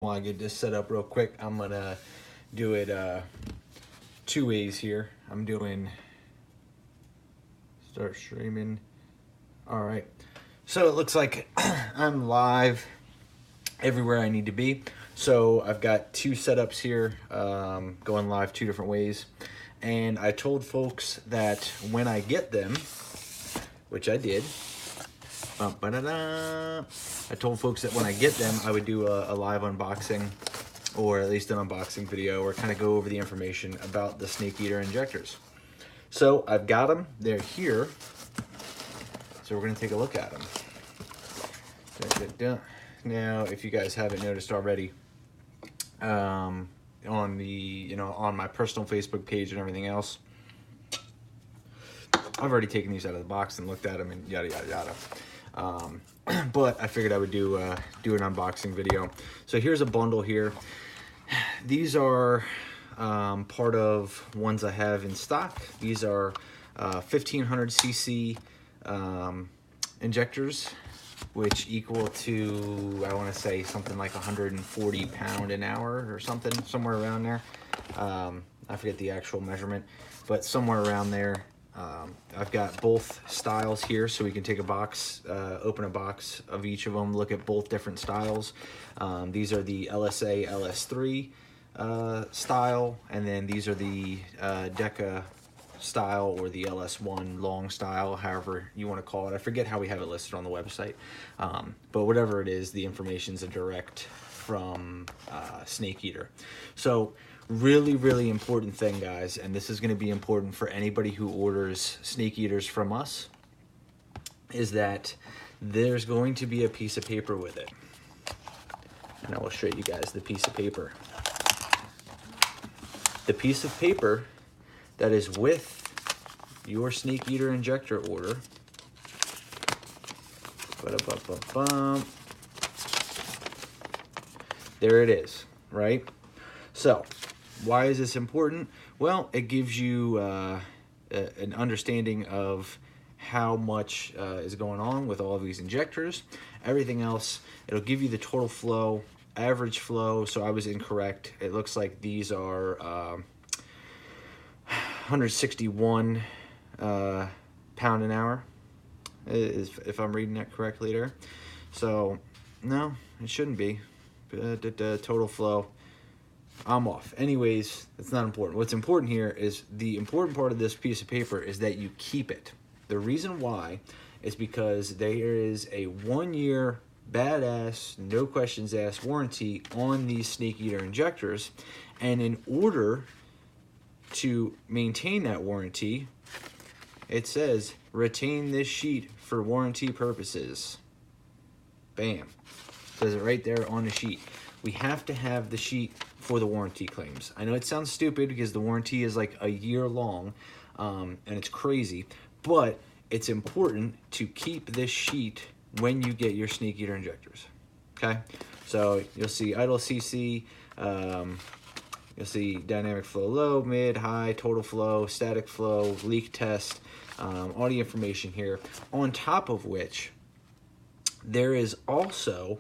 While I get this set up real quick, I'm gonna do it two ways here. I'm doing start streaming. All right, so it looks like I'm live everywhere I need to be. So I've got two setups here, going live two different ways, and I told folks that when I get them, which I did. I told folks that when I get them, I would do a live unboxing, or at least an unboxing video, or kind of go over the information about the Snake Eater injectors. So I've got them. They're here. So we're going to take a look at them. Now, if you guys haven't noticed already, on the on my personal Facebook page and everything else, I've already taken these out of the box and looked at them and yada yada yada. But I figured I would do an unboxing video. So here's a bundle here. These are part of ones I have in stock. These are 1500 cc injectors, which equal to, I want to say, something like 140 pound an hour or something, somewhere around there. I forget the actual measurement, but somewhere around there. I've got both styles here, so we can take a box, open a box of each of them, look at both different styles. These are the LSA LS3 style, and then these are the Deca style, or the LS1 long style, however you want to call it. I forget how we have it listed on the website, but whatever it is, the information's a direct from Snake Eater. So really important thing, guys, and this is going to be important for anybody who orders Snake Eaters from us, is that there's going to be a piece of paper with it. And I will show you guys the piece of paper. The piece of paper that is with your Snake Eater injector order. There it is, right? So why is this important? Well, it gives you an understanding of how much is going on with all of these injectors. Everything else, it'll give you the total flow, average flow. So I was incorrect. It looks like these are 161 pound an hour, if I'm reading that correctly there. So no, it shouldn't be. Total flow, I'm off. Anyways, it's not important. What's important here is, the important part of this piece of paper is that you keep it. The reason why is because there is a 1-year badass, no questions asked warranty on these Snake Eater injectors, and in order to maintain that warranty, it says retain this sheet for warranty purposes. Bam. Says it right there on the sheet. We have to have the sheet for the warranty claims. I know it sounds stupid because the warranty is like a year long, and it's crazy, but it's important to keep this sheet when you get your Snake Eater injectors. Okay, so you'll see idle CC, you'll see dynamic flow low, mid, high, total flow, static flow, leak test, all the information here. On top of which, there is also,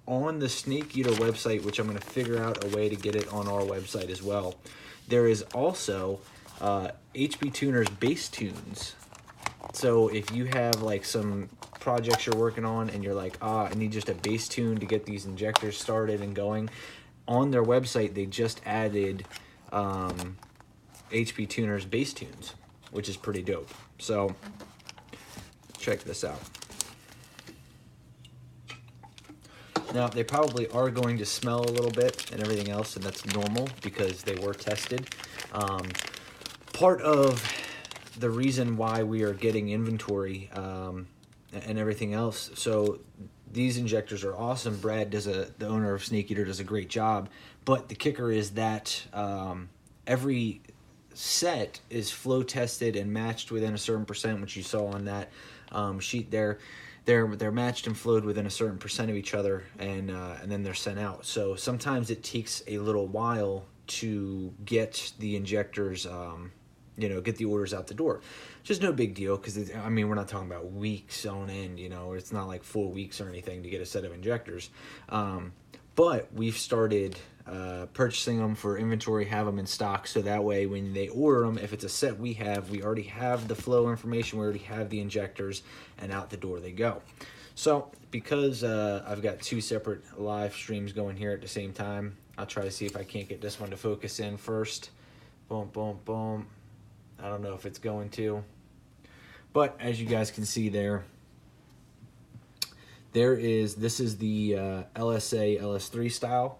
on the Snake Eater website, which I'm going to figure out a way to get it on our website as well, there is also HB Tuner's bass tunes. So if you have like some projects you're working on and you're like, I need just a bass tune to get these injectors started and going, on their website they just added HB Tuner's bass tunes, which is pretty dope. So check this out. Now, they probably are going to smell a little bit and everything else, and that's normal because they were tested. Part of the reason why we are getting inventory and everything else, so these injectors are awesome. Brad, the owner of Snake Eater, does a great job, but the kicker is that every set is flow tested and matched within a certain percent, which you saw on that sheet there. They're matched and flowed within a certain percent of each other, and then they're sent out. So sometimes it takes a little while to get the injectors, get the orders out the door. Just no big deal, because I mean, we're not talking about weeks on end. It's not like 4 weeks or anything to get a set of injectors. But we've started purchasing them for inventory, have them in stock, so that way when they order them, if it's a set we already have the flow information, we already have the injectors, and out the door they go. So because I've got 2 separate live streams going here at the same time, I'll try to see if I can't get this one to focus in first. Boom, boom, boom. I don't know if it's going to, but as you guys can see there, this is the LSA LS3 style,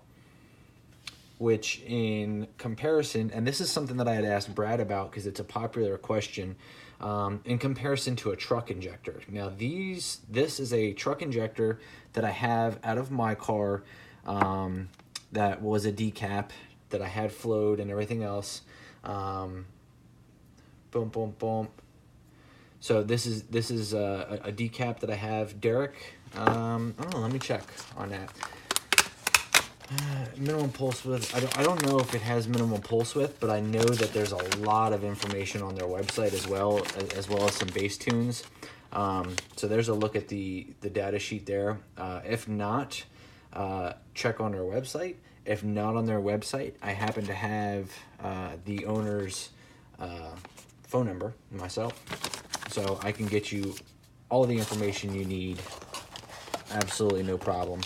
which in comparison, and this is something that I had asked Brad about because it's a popular question, in comparison to a truck injector. Now this is a truck injector that I have out of my car, that was a decap that I had flowed and everything else. Boom, boom, boom. So this is a decap that I have. Derek, I don't know, let me check on that. Minimum pulse width, I don't know if it has minimum pulse width, but I know that there's a lot of information on their website as well as some bass tunes. So there's a look at the data sheet there. If not, check on their website. If not on their website, I happen to have the owner's phone number myself, so I can get you all the information you need. Absolutely no problem.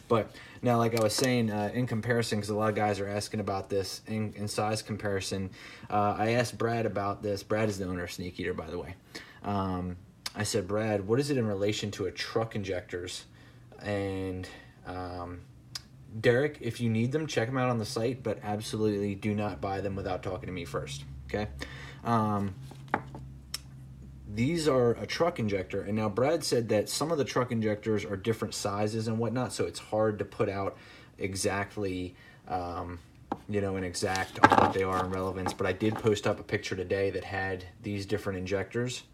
But now, like I was saying, in comparison, because a lot of guys are asking about this in size comparison, I asked Brad about this. Brad is the owner of Snake Eater, by the way. I said, Brad, what is it in relation to a truck injectors? And Derek, if you need them, check them out on the site, but absolutely do not buy them without talking to me first, okay? These are a truck injector, and now Brad said that some of the truck injectors are different sizes and whatnot, so it's hard to put out exactly, you know, an exact on what they are in relevance, but I did post up a picture today that had these different injectors.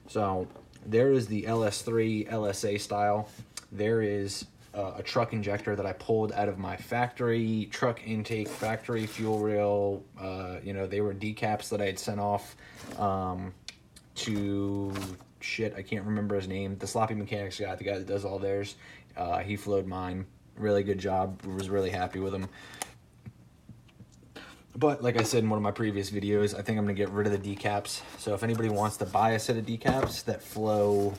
So there is the LS3 LSA style. There is a truck injector that I pulled out of my factory truck intake, factory fuel rail. You know, they were decaps that I had sent off to I can't remember his name, the Sloppy Mechanics guy, the guy that does all theirs. He flowed mine, really good job, was really happy with him. But like I said in one of my previous videos, I think I'm gonna get rid of the decaps. So if anybody wants to buy a set of decaps that flow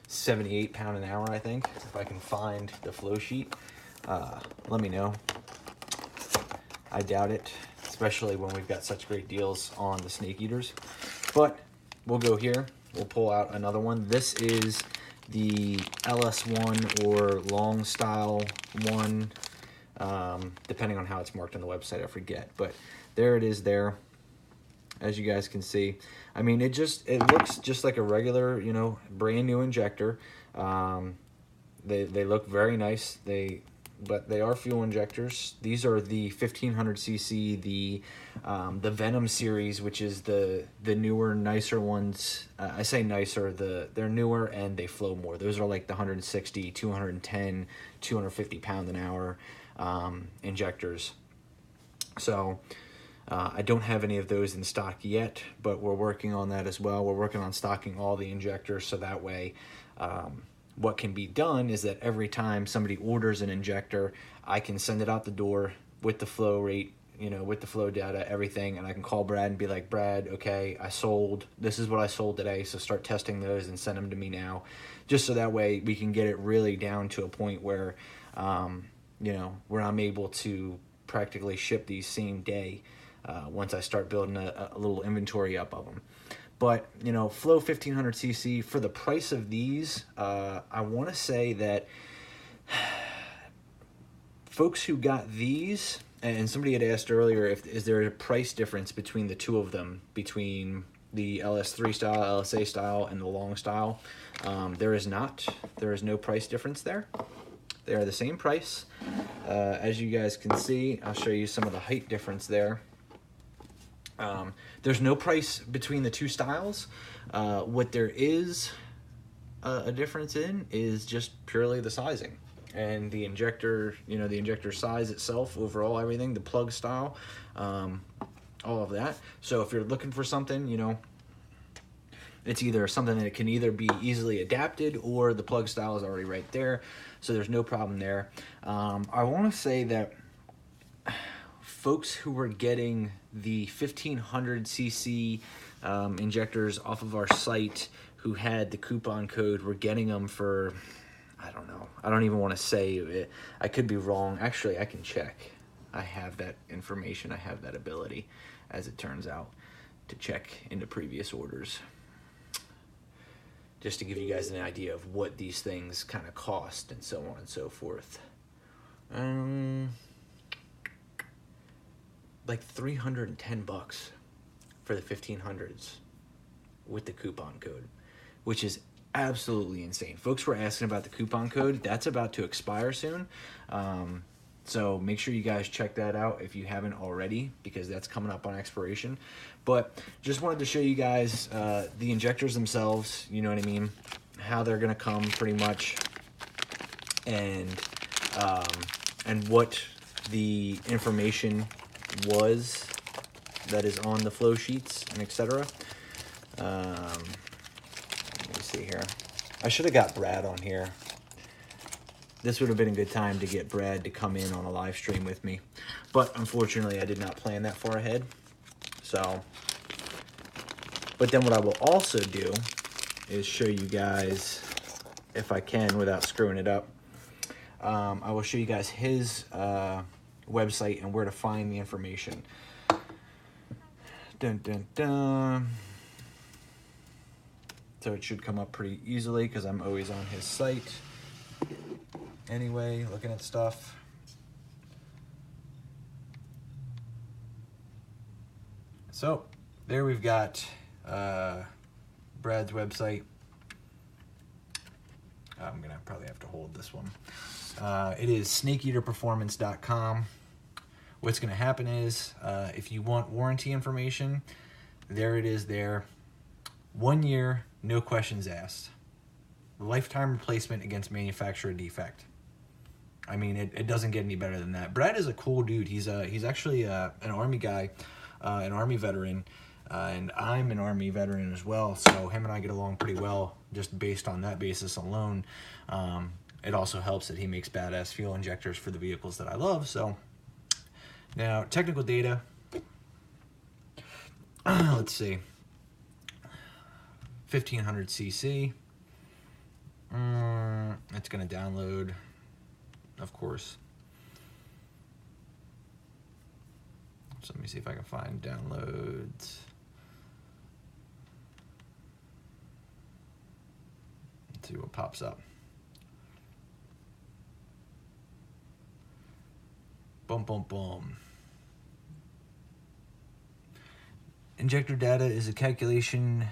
78 pound an hour, I think, if I can find the flow sheet, let me know. I doubt it, especially when we've got such great deals on the Snake Eaters. But we'll go here, we'll pull out another one. This is the LS1 or long style one, depending on how it's marked on the website, I forget. But there it is there, as you guys can see. I mean, it looks just like a regular, you know, brand new injector. They look very nice. But they are fuel injectors. These are the 1500 cc, the Venom series, which is the newer, nicer ones. I say nicer, they're newer and they flow more. Those are like the 160, 210, 250 pound an hour injectors. So I don't have any of those in stock yet, but we're working on that as well. We're working on stocking all the injectors, so that way what can be done is that every time somebody orders an injector, I can send it out the door with the flow rate, you know, with the flow data, everything, and I can call Brad and be like, Brad, okay, this is what I sold today, so start testing those and send them to me now, just so that way we can get it really down to a point where, you know, where I'm able to practically ship these same day once I start building a little inventory up of them. But, you know, Flow 1500 cc, for the price of these, I want to say that folks who got these, and somebody had asked earlier, is there a price difference between the two of them, between the LS3 style, LSA style, and the long style? There is not. There is no price difference there. They are the same price. As you guys can see, I'll show you some of the height difference there. There's no price between the two styles. What there is a difference in is just purely the sizing and the injector, you know, the injector size itself, overall, everything, the plug style, all of that. So if you're looking for something, you know, it's either something that can either be easily adapted or the plug style is already right there. so there's no problem there. I want to say that folks who were getting the 1500cc injectors off of our site who had the coupon code were getting them for, I don't know, I don't even want to say it. I could be wrong. Actually, I can check. I have that information. I have that ability, as it turns out, to check into previous orders, just to give you guys an idea of what these things kind of cost and so on and so forth. Like 310 bucks for the 1500s with the coupon code, which is absolutely insane. Folks were asking about the coupon code. That's about to expire soon. So make sure you guys check that out if you haven't already, because that's coming up on expiration. But just wanted to show you guys the injectors themselves, you know what I mean, how they're gonna come pretty much, and what the information was that is on the flow sheets and etc. Let me see here. I should have got Brad on here. This would have been a good time to get Brad to come in on a live stream with me, but unfortunately I did not plan that far ahead. So, but then what I will also do is show you guys, if I can without screwing it up, I will show you guys his website and where to find the information. Dun, dun, dun. So it should come up pretty easily because I'm always on his site anyway, looking at stuff. So there we've got Brad's website. I'm gonna probably have to hold this one. It is snakeeaterperformance.com. What's gonna happen is if you want warranty information, there it is there. 1 year, no questions asked. Lifetime replacement against manufacturer defect. I mean, it doesn't get any better than that. Brad is a cool dude. He's actually an Army guy, an Army veteran, and I'm an Army veteran as well. So him and I get along pretty well just based on that basis alone. It also helps that he makes badass fuel injectors for the vehicles that I love. So now technical data. Let's see. 1500cc. It's going to download, of course. So let me see if I can find downloads. Let's see what pops up. Boom, boom, boom. Injector data is a calculation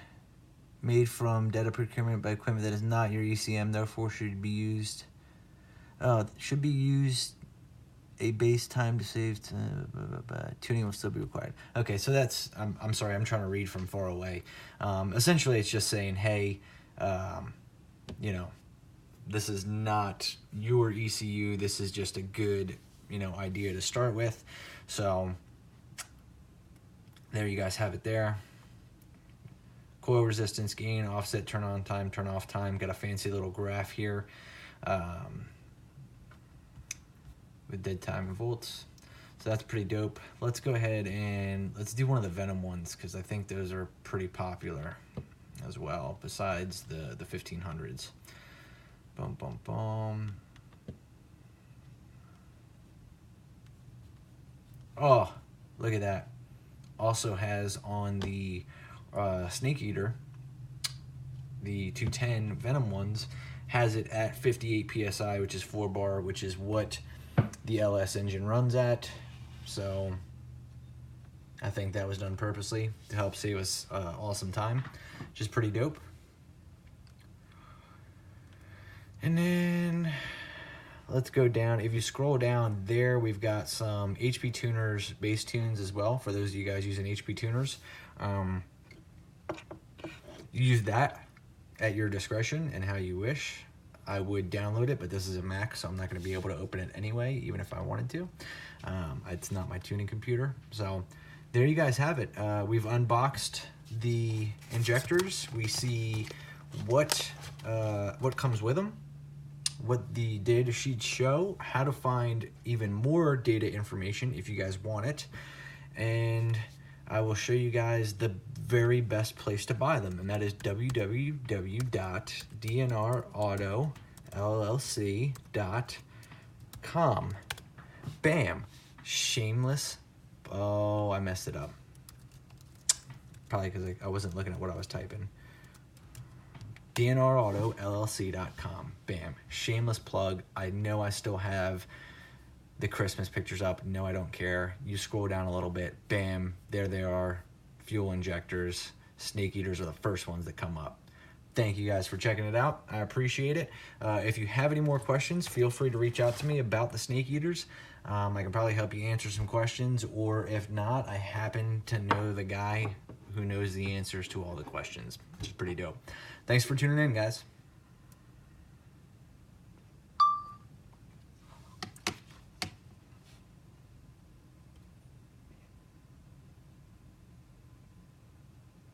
made from data procurement by equipment that is not your ECM, therefore should be used a base time to save. Tuning will still be required. Okay, so that's, I'm sorry, I'm trying to read from far away. Essentially, it's just saying, hey, you know, this is not your ECU. This is just a good, you know, idea to start with. So there you guys have it there. Coil resistance, gain, offset, turn on time, turn off time. Got a fancy little graph here with dead time in volts. So that's pretty dope. Let's go ahead and let's do one of the Venom ones because I think those are pretty popular as well, besides the 1500s. Boom, boom, boom. Oh, look at that. Also has on the Snake Eater, the 210 Venom ones, has it at 58 PSI, which is 4 bar, which is what the LS engine runs at. So I think that was done purposely to help save us awesome time, which is pretty dope. And then let's go down. If you scroll down there, we've got some HP tuners, bass tunes as well, for those of you guys using HP tuners. Use that at your discretion and how you wish. I would download it, but this is a Mac, so I'm not going to be able to open it anyway, even if I wanted to. It's not my tuning computer. So there you guys have it. We've unboxed the injectors. We see what comes with them. what the data sheets show, how to find even more data information if you guys want it, and I will show you guys the very best place to buy them, and that is www.dnrautollc.com. Bam. Shameless. Oh, I messed it up. Probably because I wasn't looking at what I was typing. dnrautollc.com. Bam. Shameless plug. I know I still have the Christmas pictures up. No, I don't care. You scroll down a little bit. Bam. There they are. Fuel injectors. Snake eaters are the first ones that come up. Thank you guys for checking it out. I appreciate it. If you have any more questions, feel free to reach out to me about the snake eaters. I can probably help you answer some questions, or if not, I happen to know the guy who knows the answers to all the questions, which is pretty dope. Thanks for tuning in, guys.